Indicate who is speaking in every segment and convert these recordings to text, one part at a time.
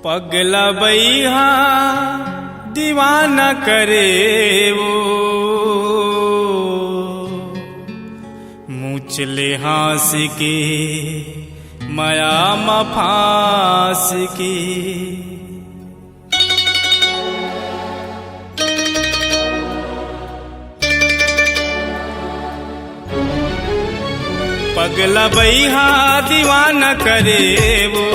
Speaker 1: पगला बैहा दीवाना करे वो मुचले हास के माया मफास के। पगला बैहा दीवाना करे वो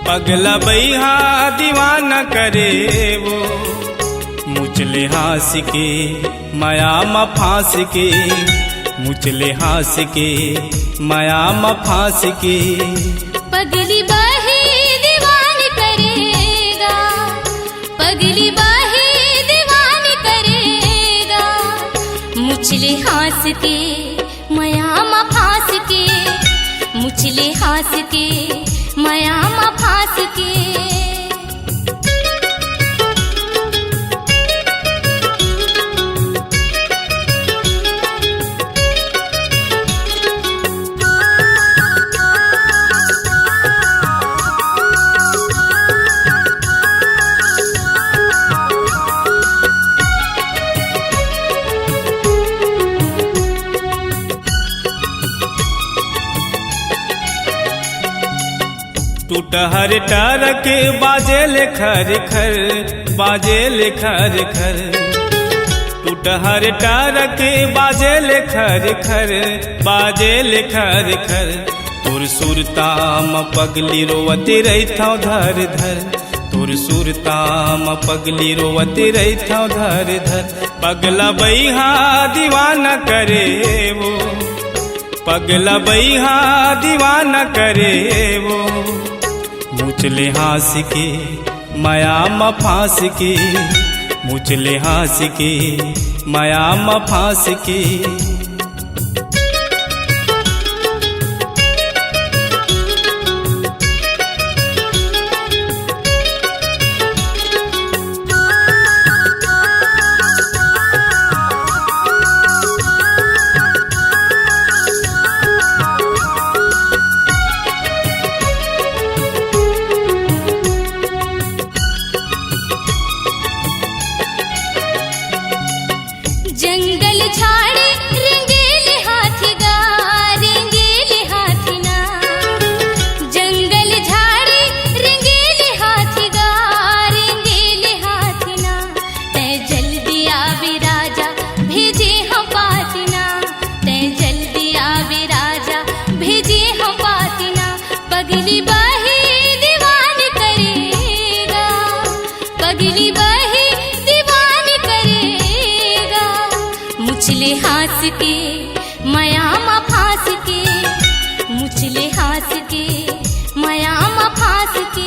Speaker 1: पगला बैहा दीवाना करे वो मुचले हास के माया मफास के मुचले हास के माया मफास के।
Speaker 2: पगली बाही दीवान करेगा पगली बाही दीवान करेगा मुचले हास के माया मफास के मुचले हास के माया मफास के।
Speaker 1: टूटहर टारक बाजे ले खर खर बाजे ले खर खर टूटहर टारक बाजे ले खर खर बाजे ले खर खर। तुर सुरताम पगली रोवती रहता धर धर तुर सुरताम पगली रोवती रहता धर धर। पगला बैहा दीवाना करे वो पगला बैहा दीवाना करे वो मुचले हास के माया मफास के मुचले हास के माया मफास के।
Speaker 2: जंगल झाड़ी रंगीले हाथी गा रंगीले हाथी ना जंगल झाड़ी रंगीले हाथी गा रंगीले हाथी ना। तै जल्दी आवे राजा भेजे हम पातना तै जल्दी आवे राजा भेजे हम पातना। पगली बाही दीवान करेगा पगली बाही दीवान करेगा मुचले हास के माया मफास के मुचले हास के माया मफास के।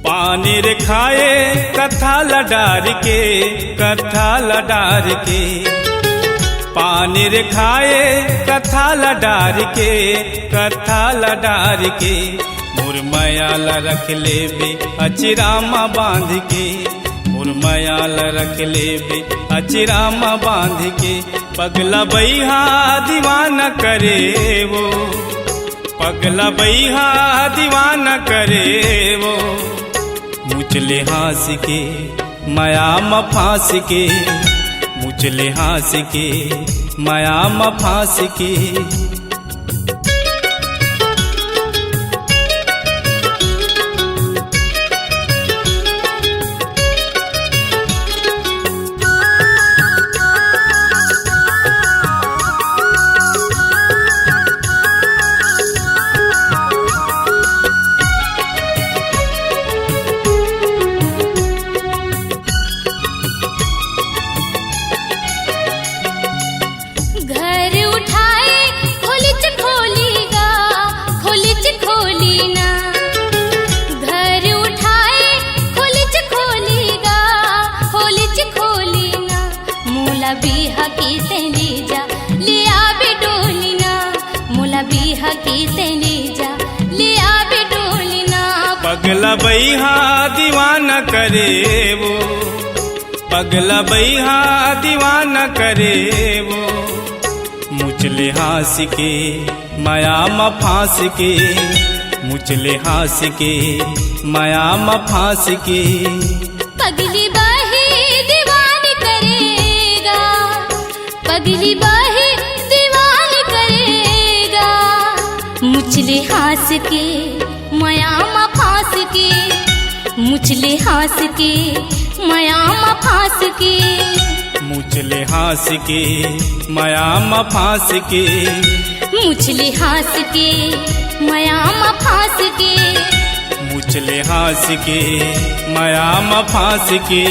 Speaker 1: पानी रे खाए कथा लडार के कथा लडार के पानी रे खाए कथा लडार के कथा लडार के। मुरमयाल रख ले बे अचिरामा बांध के मुरमयाल रख ले बे अचिरामा बांध के। पगला बैहा दीवाना करे वो पगला बैहा दीवाना करे वो मुचले हास के माया मफास के मुचले हास के माया मफास के।
Speaker 2: घर उठाए की तेली जा लिया बिडोलिना मोला बिहा की तेली जा लिया बिडोलिना
Speaker 1: पगला बैहा दीवाना करे वो पगला बैहा दीवाना करे वो मुचले हास के माया म फांस के मुचले हास के माया म फांस के
Speaker 2: पगली बाही दीवानी करेगा पगली बाही दीवानी करेगा मुचले हास के माया म फांस के मुचले हास के माया म फांस के
Speaker 1: मुचले हास के माया म फांस के
Speaker 2: मुचले हास के माया म फांस के
Speaker 1: मुचले हास के माया म फांस के